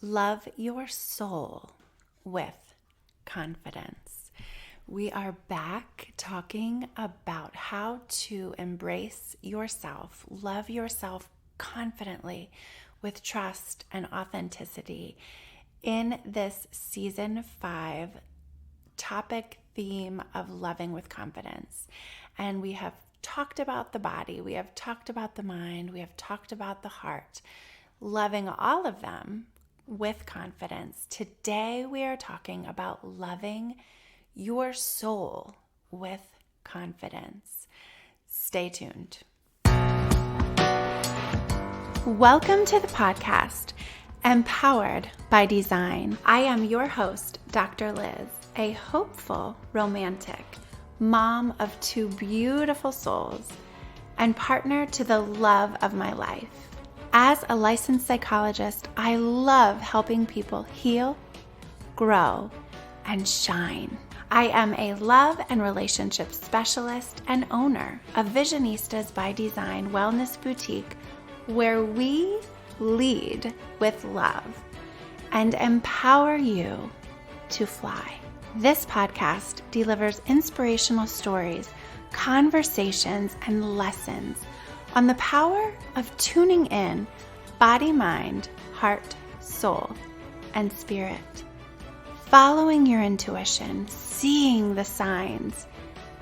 Love your soul with confidence. We are back talking about how to embrace yourself, love yourself confidently with trust and authenticity in this season 5 topic theme of loving with confidence. And we have talked about the body, we have talked about the mind, we have talked about the heart, loving all of them with confidence. Today we are talking about loving your soul with confidence. Stay tuned. Welcome to the podcast, Empowered by Design. I am your host, Dr. Liz, a hopeful romantic, mom of 2 beautiful souls, and partner to the love of my life. As a licensed psychologist, I love helping people heal, grow, and shine. I am a love and relationship specialist and owner of Visionistas by Design Wellness Boutique, where we lead with love and empower you to fly. This podcast delivers inspirational stories, conversations, and lessons on the power of tuning in body, mind, heart, soul, and spirit. Following your intuition, seeing the signs,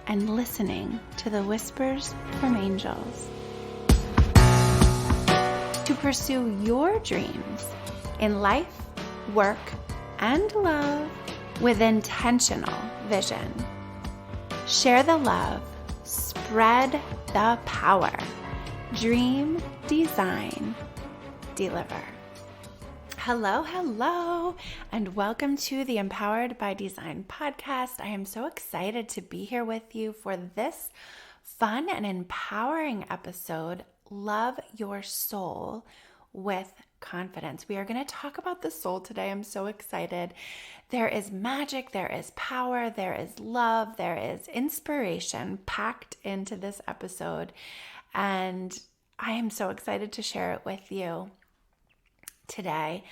and listening to the whispers from angels. To pursue your dreams in life, work, and love with intentional vision. Share the love, spread the power. Dream, design, deliver. Hello, and welcome to the Empowered by Design podcast. I am so excited to be here with you for this fun and empowering episode, Love Your Soul with Confidence. We are going to talk about the soul today. I'm so excited. There is magic, there is power, there is love, there is inspiration packed into this episode. And I am so excited to share it with you today.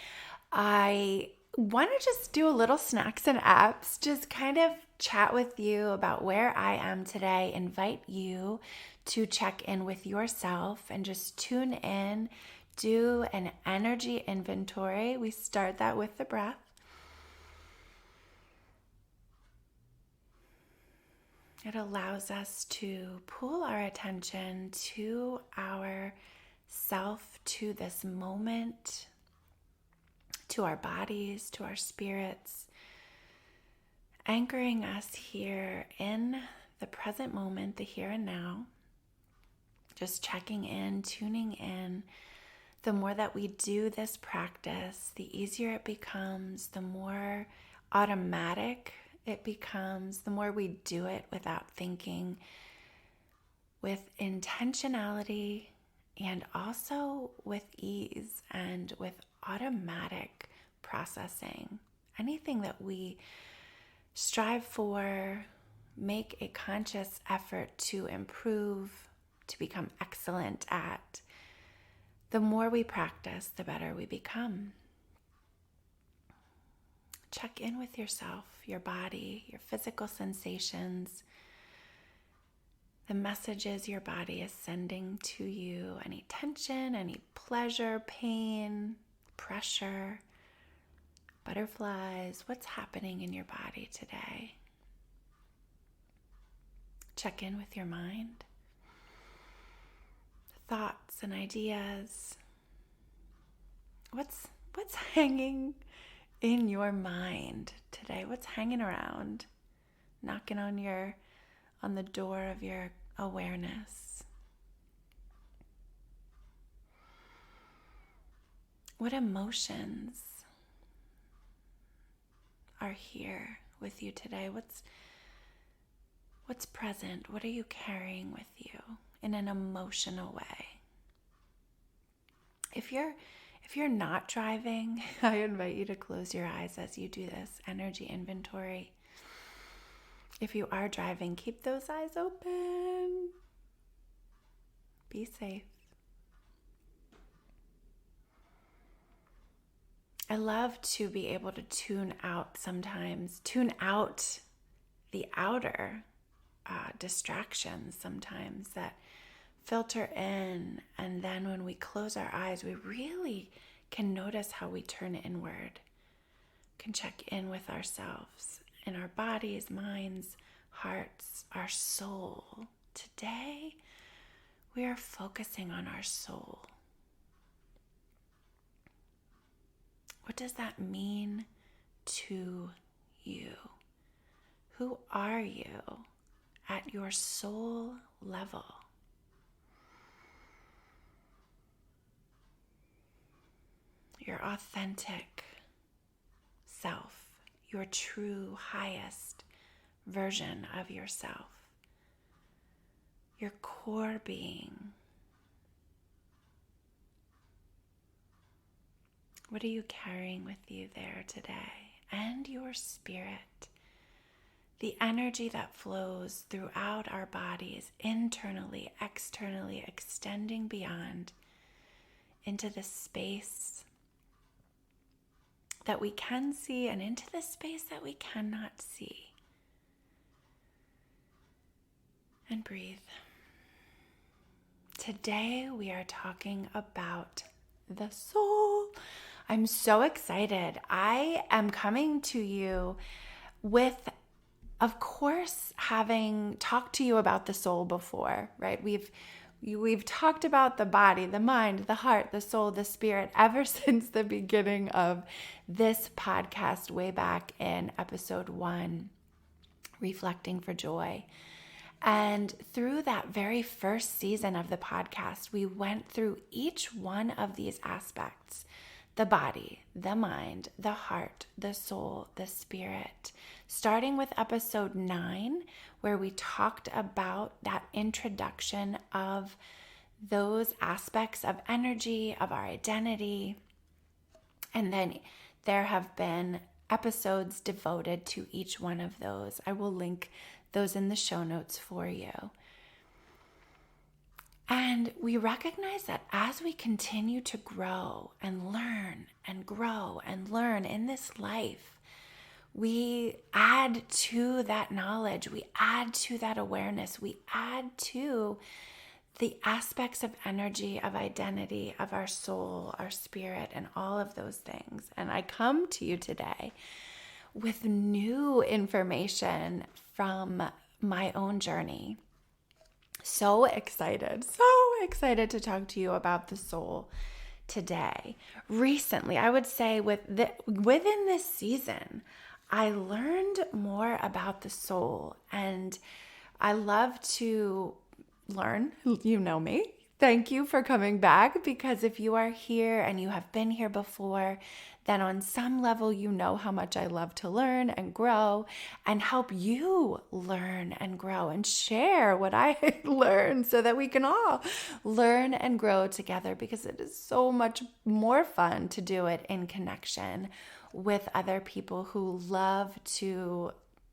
I want to just do a little snacks and apps, just kind of chat with you about where I am today, invite you to check in with yourself and just tune in, do an energy inventory. We start that with the breath. It allows us to pull our attention to ourself, to this moment, to our bodies, to our spirits, anchoring us here in the present moment, the here and now, just checking in, tuning in. The more that we do this practice, the easier it becomes, the more automatic it becomes, the more we do it without thinking, with intentionality and also with ease and with automatic processing. Anything that we strive for, make a conscious effort to improve, to become excellent at, the more we practice, the better we become. Check in with yourself, your body, your physical sensations, the messages your body is sending to you, any tension, any pleasure, pain, pressure, butterflies, what's happening in your body today. Check in with your mind, thoughts and ideas. What's hanging in your mind today? What's hanging around, knocking on the door of your awareness? What emotions are here with you today? What's present? What are you carrying with you in an emotional way? If you're not driving, I invite you to close your eyes as you do this energy inventory. If you are driving, keep those eyes open. Be safe. I love to be able to tune out the outer distractions sometimes that filter in. And then when we close our eyes, we really can notice how we turn inward, can check in with ourselves, in our bodies, minds, hearts, our soul. Today, we are focusing on our soul. What does that mean to you? Who are you at your soul level? Your authentic self, your true highest version of yourself, your core being. What are you carrying with you there today? And your spirit, the energy that flows throughout our bodies, internally, externally, extending beyond into the space that we can see and into the space that we cannot see. And breathe. Today we are talking about the soul. I'm so excited. I am coming to you with, of course, having talked to you about the soul before, right? We've talked about the body, the mind, the heart, the soul, the spirit ever since the beginning of this podcast way back in episode 1, Reflecting for Joy. And through that very first season of the podcast, we went through each one of these aspects: the body, the mind, the heart, the soul, the spirit. Starting with episode 9, where we talked about that introduction of those aspects of energy, of our identity. And then there have been episodes devoted to each one of those. I will link those in the show notes for you. And we recognize that as we continue to grow and learn and grow and learn in this life, we add to that knowledge, we add to that awareness, we add to the aspects of energy, of identity, of our soul, our spirit, and all of those things. And I come to you today with new information from my own journey. So excited to talk to you about the soul today. Recently, I would say within this season, I learned more about the soul, and I love to learn. You know me. Thank you for coming back, because if you are here and you have been here before, then on some level you know how much I love to learn and grow and help you learn and grow and share what I learned so that we can all learn and grow together, because it is so much more fun to do it in connection with other people who love to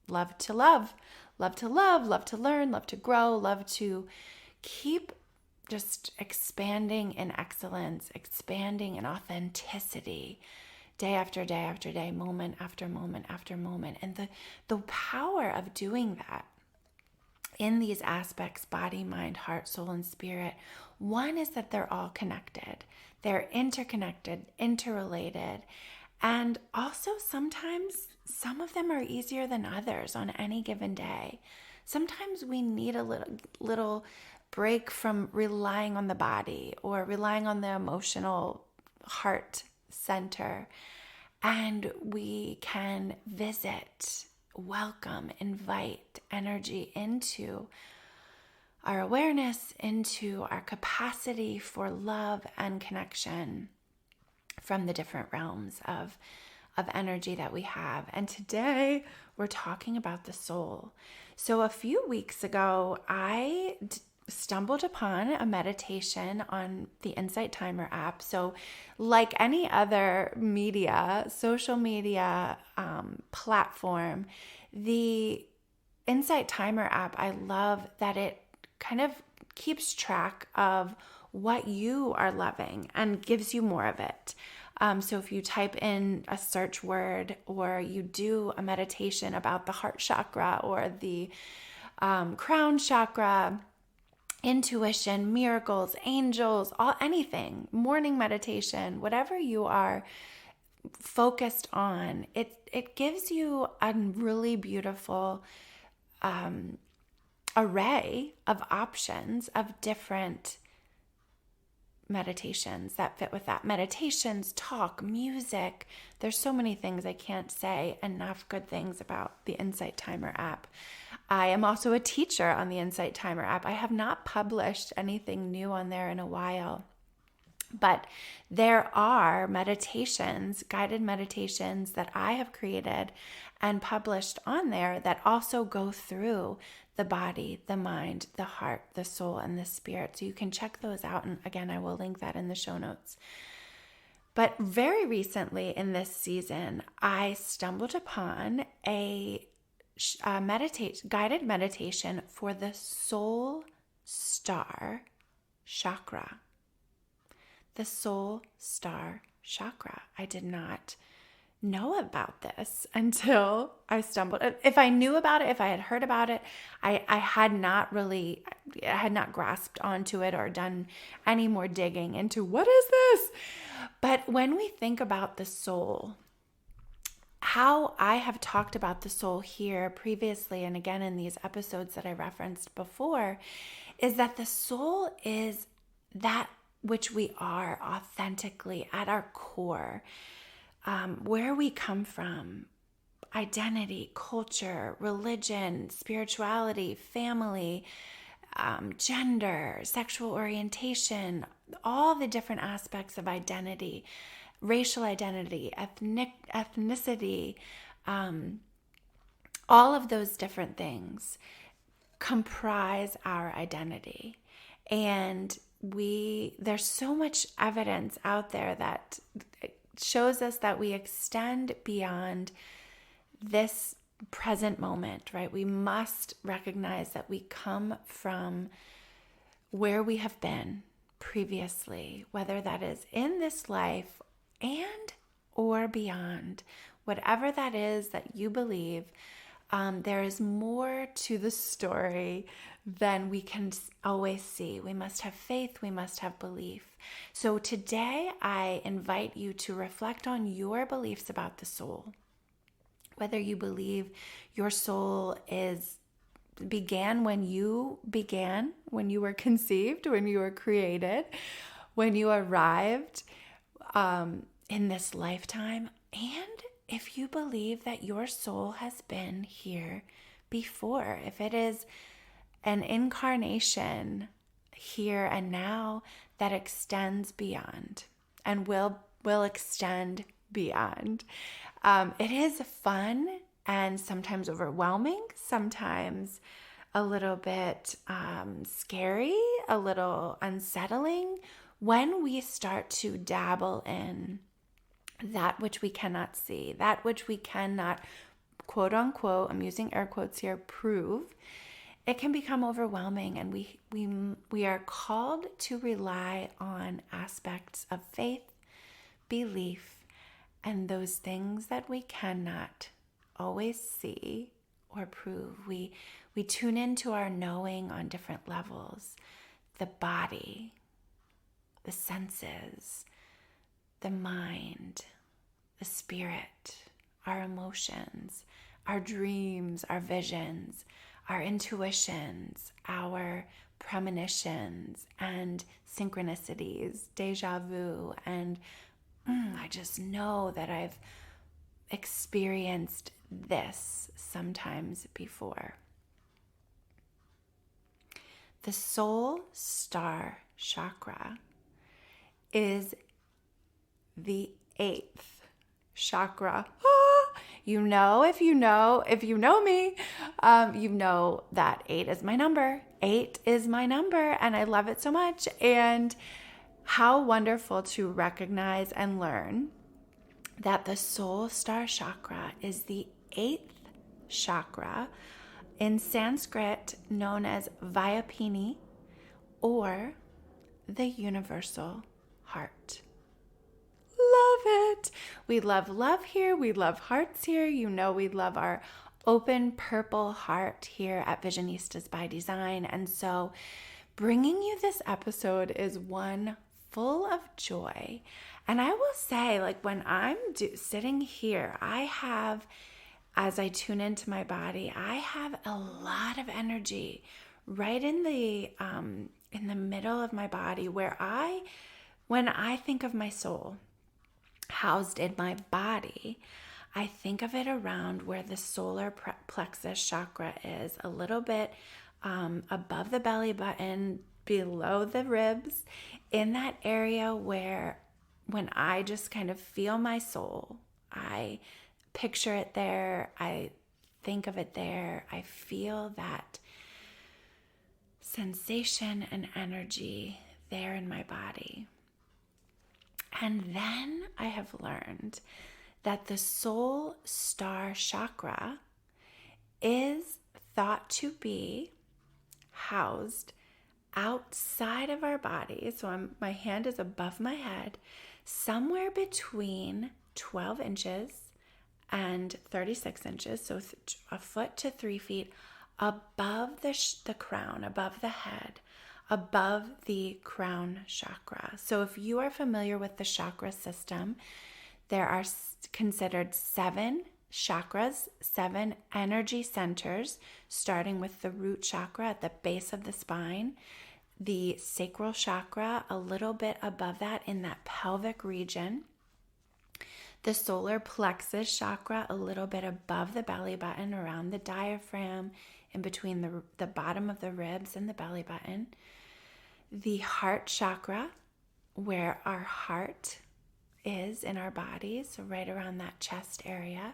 love, love to learn, love to grow, love to keep just expanding in excellence, expanding in authenticity, day after day after day, moment after moment after moment. And the power of doing that in these aspects, body, mind, heart, soul, and spirit, one is that they're all connected. They're interconnected, interrelated. And also sometimes some of them are easier than others on any given day. Sometimes we need a little break from relying on the body or relying on the emotional heart center. And we can visit, welcome, invite energy into our awareness, into our capacity for love and connection from the different realms of energy that we have. And today we're talking about the soul. So a few weeks ago, I stumbled upon a meditation on the Insight Timer app. So like any other social media platform, the Insight Timer app, I love that it kind of keeps track of what you are loving and gives you more of it. So if you type in a search word or you do a meditation about the heart chakra or the crown chakra, intuition, miracles, angels, anything, morning meditation, whatever you are focused on, it gives you a really beautiful array of options of different meditations that fit with that. Meditations, talk, music. There's so many things. I can't say enough good things about the Insight Timer app. I am also a teacher on the Insight Timer app. I have not published anything new on there in a while, but there are meditations, guided meditations that I have created and published on there that also go through the body, the mind, the heart, the soul, and the spirit. So you can check those out. And again, I will link that in the show notes. But very recently in this season, I stumbled upon a guided meditation for the Soul Star Chakra. The Soul Star Chakra. I did not know about this until I stumbled. If I knew about it, if I had heard about it, I had not grasped onto it or done any more digging into what is this. But when we think about the soul, how I have talked about the soul here previously and again in these episodes that I referenced before, is that the soul is that which we are authentically at our core, where we come from, identity, culture, religion, spirituality, family, gender, sexual orientation, all the different aspects of identity, racial identity, ethnicity, all of those different things comprise our identity. And there's so much evidence out there that shows us that we extend beyond this present moment, right? We must recognize that we come from where we have been previously, whether that is in this life and or beyond. Whatever that is that you believe, there is more to the story than we can always see. We must have faith. We must have belief. So today I invite you to reflect on your beliefs about the soul. Whether you believe your soul began when you were conceived, when you were created, when you arrived in this lifetime, and if you believe that your soul has been here before, if it is an incarnation here and now that extends beyond and will extend beyond. It is fun and sometimes overwhelming, sometimes a little bit scary, a little unsettling when we start to dabble in that which we cannot see, that which we cannot, quote unquote, I'm using air quotes here, prove. It can become overwhelming, and we are called to rely on aspects of faith, belief, and those things that we cannot always see or prove. We tune into our knowing on different levels. The body, the senses, the mind, the spirit, our emotions, our dreams, our visions, our intuitions, our premonitions and synchronicities, deja vu, and I just know that I've experienced this sometimes before. The Soul Star Chakra is the 8th chakra. If you know me, you know that 8 is my number. 8 is my number, and I love it so much. And how wonderful to recognize and learn that the Soul Star Chakra is the 8th chakra, in Sanskrit known as Vyapini, or the universal heart. Love it. We love love here. We love hearts here. You know, we love our open purple heart here at Visionistas by Design. And so bringing you this episode is one full of joy. And I will say, like, when I'm sitting here, I have, as I tune into my body, I have a lot of energy right in the middle of my body where when I think of my soul housed in my body, I think of it around where the solar plexus chakra is, a little bit above the belly button, below the ribs, in that area where when I just kind of feel my soul, I picture it there, I think of it there, I feel that sensation and energy there in my body. And then I have learned that the Soul Star Chakra is thought to be housed outside of our body. So my hand is above my head, somewhere between 12 inches and 36 inches, so a foot to 3 feet above the crown, above the head, above the crown chakra. So if you are familiar with the chakra system, there are considered 7 chakras, 7 energy centers, starting with the root chakra at the base of the spine, the sacral chakra a little bit above that in that pelvic region, the solar plexus chakra a little bit above the belly button, around the diaphragm, in between the bottom of the ribs and the belly button, the heart chakra, where our heart is in our bodies, so right around that chest area,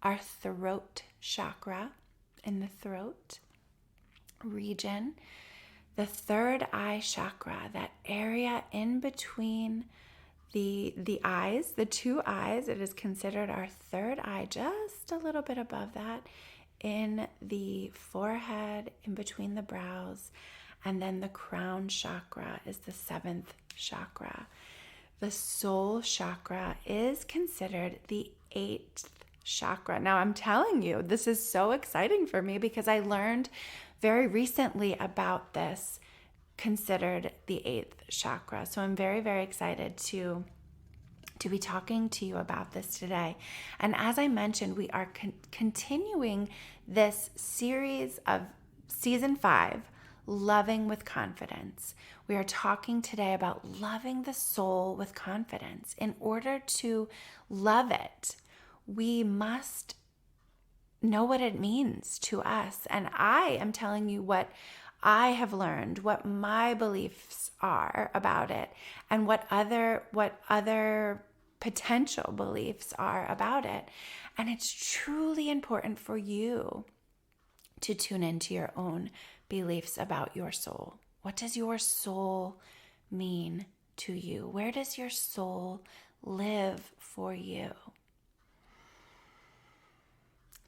our throat chakra in the throat region, the third eye chakra, that area in between the eyes, the 2 eyes, it is considered our third eye, just a little bit above that, in the forehead, in between the brows, and then the crown chakra is the 7th chakra. The soul chakra is considered the 8th chakra. Now, I'm telling you, this is so exciting for me because I learned very recently about this, considered the 8th chakra. So I'm very, very excited to be talking to you about this today. And as I mentioned, we are continuing this series of season 5, Loving with Confidence. We are talking today about loving the soul with confidence. In order to love it, we must know what it means to us. And I am telling you what I have learned, what my beliefs are about it, and what other potential beliefs are about it. And it's truly important for you to tune into your own beliefs about your soul. What does your soul mean to you? Where does your soul live for you?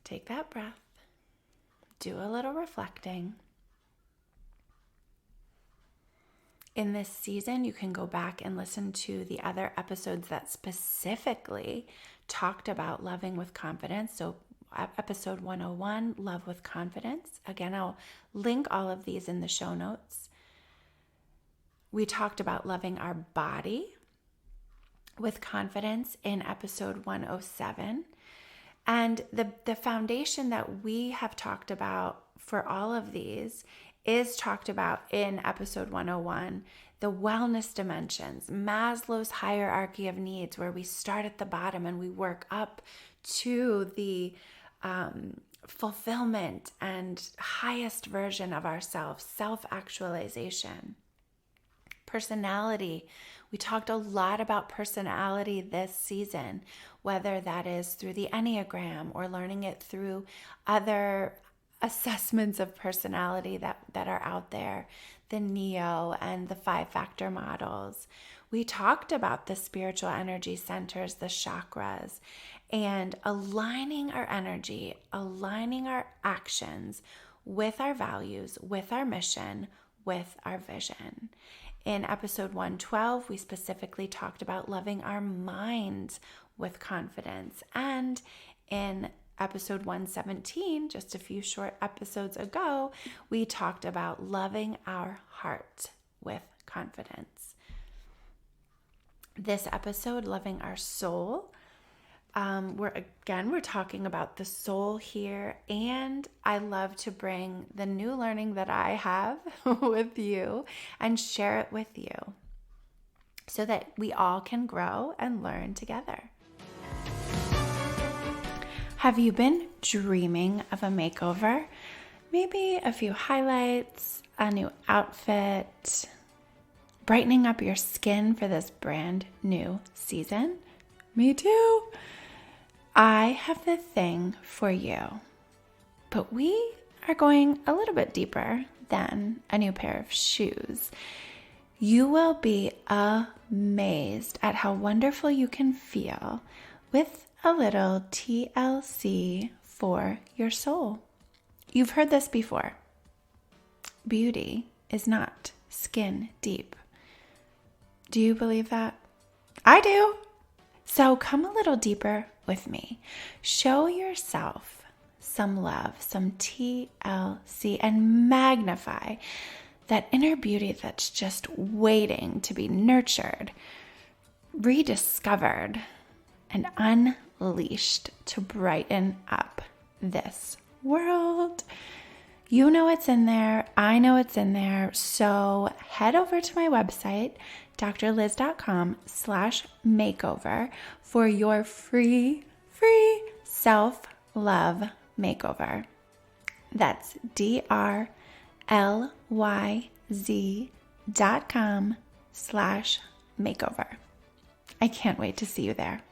Take that breath. Do a little reflecting. In this season, you can go back and listen to the other episodes that specifically talked about loving with confidence. So episode 101, Love with Confidence. Again, I'll link all of these in the show notes. We talked about loving our body with confidence in episode 107. And the foundation that we have talked about for all of these is talked about in episode 101, the wellness dimensions, Maslow's hierarchy of needs, where we start at the bottom and we work up to the fulfillment and highest version of ourselves, self-actualization. Personality. We talked a lot about personality this season, whether that is through the Enneagram or learning it through other assessments of personality that are out there, the Neo and the 5-factor models. We talked about the spiritual energy centers, the chakras, and aligning our energy, aligning our actions with our values, with our mission, with our vision. In episode 112, we specifically talked about loving our minds with confidence. And in episode 117, just a few short episodes ago, we talked about loving our heart with confidence. This episode, loving our soul, we're talking about the soul here, and I love to bring the new learning that I have with you and share it with you so that we all can grow and learn together. Have you been dreaming of a makeover? Maybe a few highlights, a new outfit, brightening up your skin for this brand new season? Me too. I have the thing for you, but we are going a little bit deeper than a new pair of shoes. You will be amazed at how wonderful you can feel with a little TLC for your soul. You've heard this before. Beauty is not skin deep. Do you believe that? I do. So come a little deeper with me. Show yourself some love, some TLC, and magnify that inner beauty that's just waiting to be nurtured, rediscovered, and unleashed to brighten up this world. You know it's in there. I know it's in there. So head over to my website, drliz.com/makeover for your free self-love makeover. That's drliz.com/makeover. I can't wait to see you there.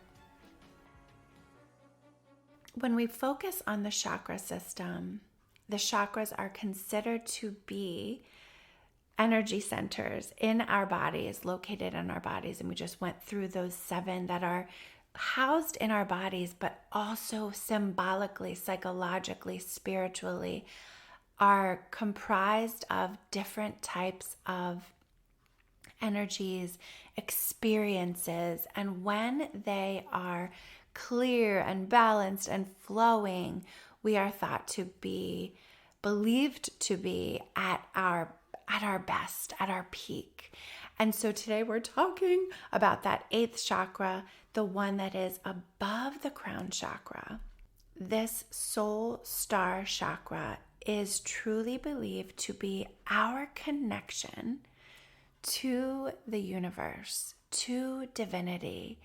When we focus on the chakra system, the chakras are considered to be energy centers in our bodies, located in our bodies. And we just went through those 7 that are housed in our bodies, but also symbolically, psychologically, spiritually, are comprised of different types of energies, experiences. And when they are clear and balanced and flowing, we are thought to be, believed to be at our best, at our peak. And so today we're talking about that 8th chakra, the one that is above the crown chakra. This Soul Star Chakra is truly believed to be our connection to the universe, to divinity,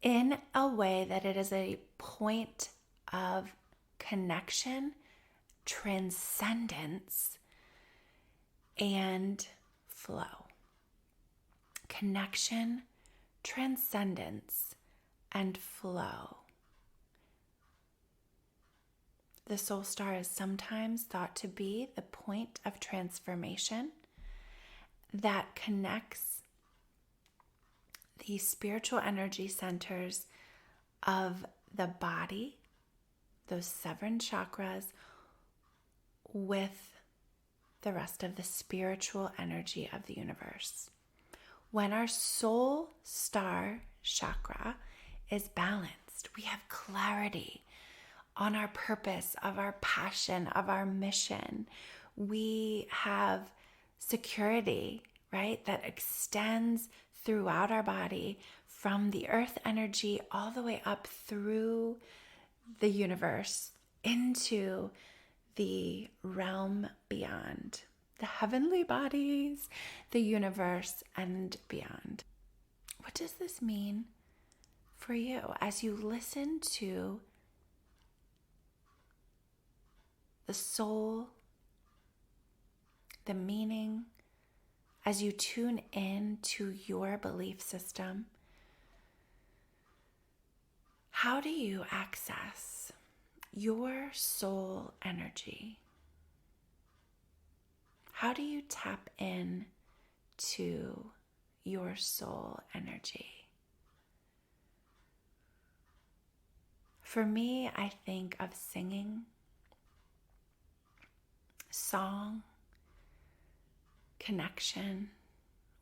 in a way that it is a point of connection, transcendence, and flow. Connection, transcendence, and flow. The soul star is sometimes thought to be the point of transformation that connects the spiritual energy centers of the body, those 7 chakras, with the rest of the spiritual energy of the universe. When our soul star chakra is balanced, we have clarity on our purpose, of our passion, of our mission. We have security, right, that extends throughout our body from the earth energy all the way up through the universe into the realm beyond, the heavenly bodies, the universe, and beyond. What does this mean for you as you listen to the soul, the meaning, as you tune in to your belief system? How do you access your soul energy? How do you tap in to your soul energy? For me, I think of singing, song, connection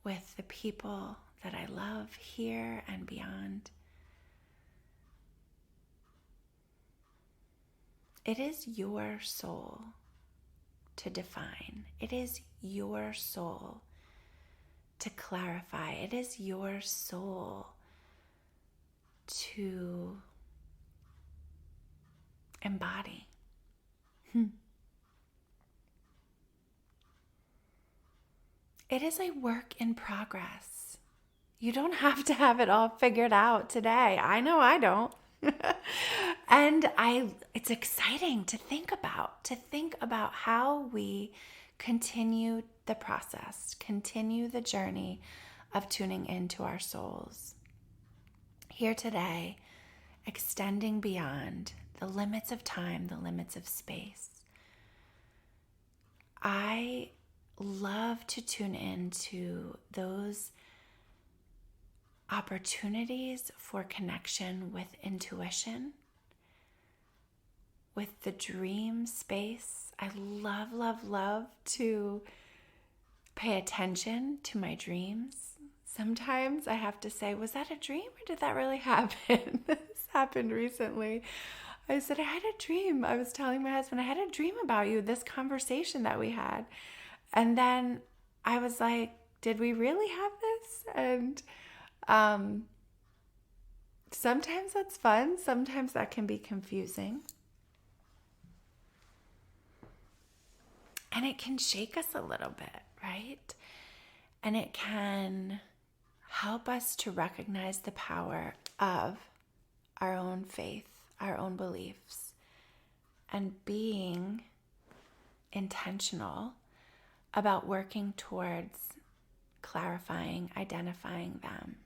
with the people that I love here and beyond. It is your soul to define. It is your soul to clarify. It is your soul to embody. It is a work in progress. You don't have to have it all figured out today. I know I don't. And it's exciting to think about how we continue the process, continue the journey of tuning into our souls. Here today, extending beyond the limits of time, the limits of space. I love to tune into those opportunities for connection with intuition, with the dream space. I love to pay attention to my dreams. Sometimes I have to say, was that a dream or did that really happen? This happened recently. I said, I had a dream. I was telling my husband, I had a dream about you, this conversation that we had. And then I was like, did we really have this? And sometimes that's fun. Sometimes that can be confusing. And it can shake us a little bit, right? And it can help us to recognize the power of our own faith, our own beliefs, and being intentional about working towards clarifying, identifying them,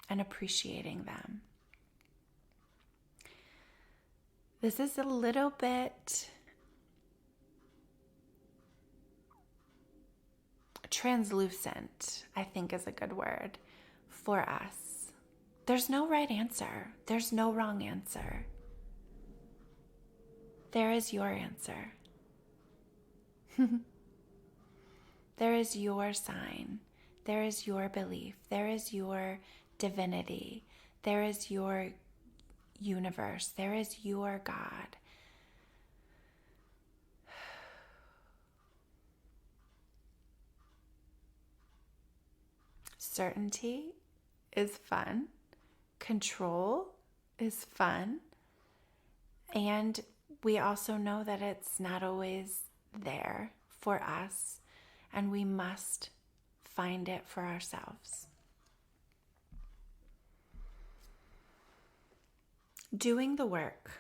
and appreciating them. This is a little bit translucent, I think is a good word, for us. There's no right answer. There's no wrong answer. There is your answer. There is your sign. There is your belief. There is your divinity. There is your universe. There is your God. Certainty is fun. Control is fun. And we also know that it's not always there for us, and we must find it for ourselves. Doing the work,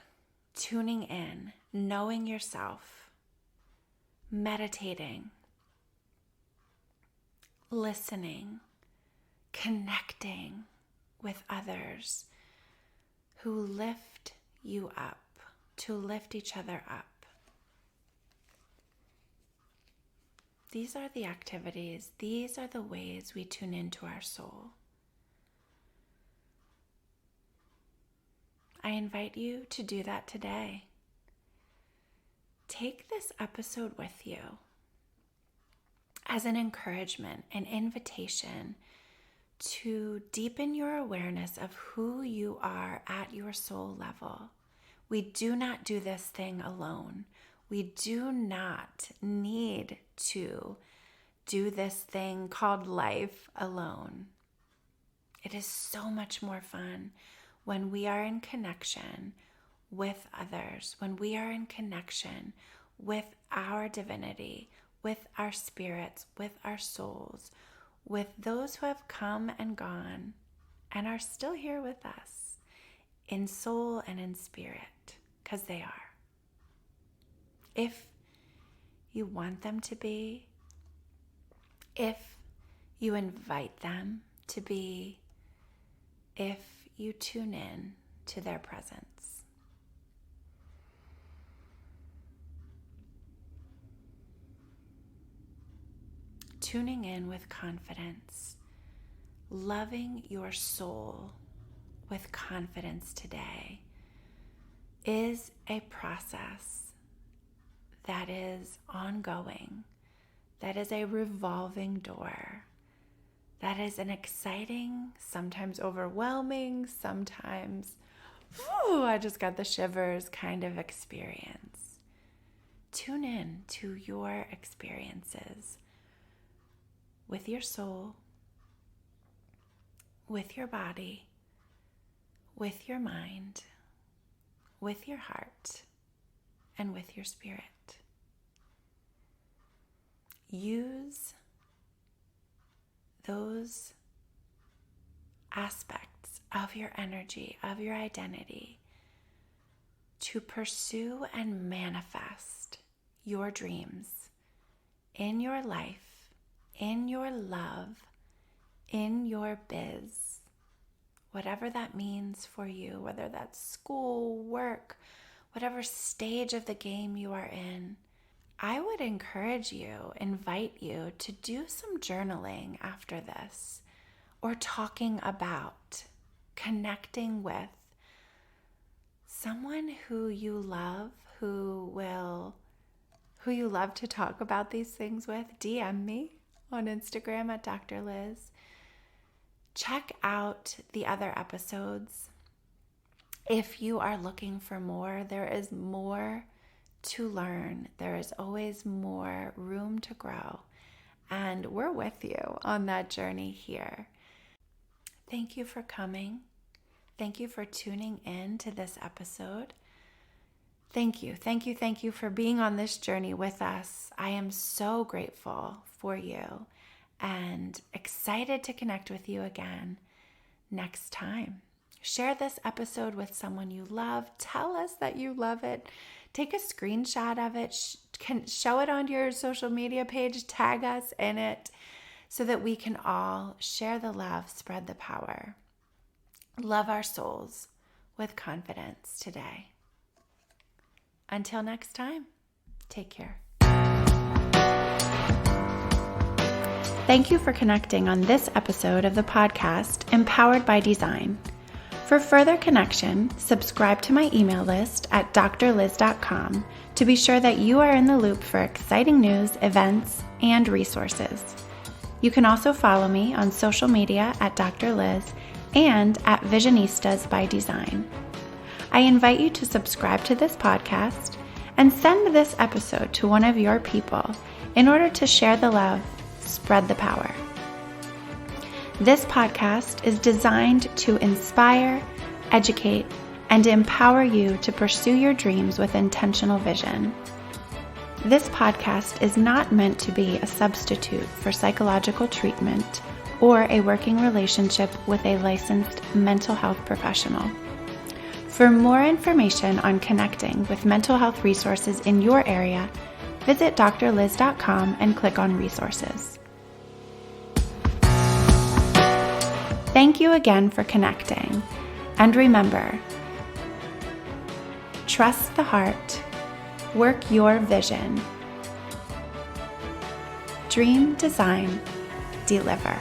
tuning in, knowing yourself, meditating, listening, connecting with others who lift you up, to lift each other up. These are the activities, these are the ways we tune into our soul. I invite you to do that today. Take this episode with you as an encouragement, an invitation to deepen your awareness of who you are at your soul level. We do not do this thing alone. We do not need to do this thing called life alone. It is so much more fun when we are in connection with others, when we are in connection with our divinity, with our spirits, with our souls, with those who have come and gone and are still here with us in soul and in spirit, because they are. If you want them to be, if you invite them to be, if you tune in to their presence. Tuning in with confidence, loving your soul with confidence today is a process that is ongoing, that is a revolving door, that is an exciting, sometimes overwhelming, sometimes, I just got the shivers kind of experience. Tune in to your experiences with your soul, with your body, with your mind, with your heart, and with your spirit. Use those aspects of your energy, of your identity, to pursue and manifest your dreams in your life, in your love, in your biz, whatever that means for you, whether that's school, work, whatever stage of the game you are in. I would invite you to do some journaling after this, or talking about, connecting with someone who you love, who you love to talk about these things with. DM me on Instagram at Dr. Liz. Check out the other episodes. If you are looking for more, there is more to learn. There is always more room to grow. And we're with you on that journey here. Thank you for coming. Thank you for tuning in to this episode. Thank you for being on this journey with us. I am so grateful for you and excited to connect with you again next time. Share this episode with someone you love. Tell us that you love it. Take a screenshot of it. Show it on your social media page. Tag us in it so that we can all share the love, spread the power. Love our souls with confidence today. Until next time, take care. Thank you for connecting on this episode of the podcast, Empowered by Design. For further connection, subscribe to my email list at drliz.com to be sure that you are in the loop for exciting news, events, and resources. You can also follow me on social media at Dr. Liz and at Visionistas by Design. I invite you to subscribe to this podcast and send this episode to one of your people in order to share the love, spread the power. This podcast is designed to inspire, educate, and empower you to pursue your dreams with intentional vision. This podcast is not meant to be a substitute for psychological treatment or a working relationship with a licensed mental health professional. For more information on connecting with mental health resources in your area, visit drliz.com and click on resources. Thank you again for connecting, and remember, trust the heart, work your vision, dream, design, deliver.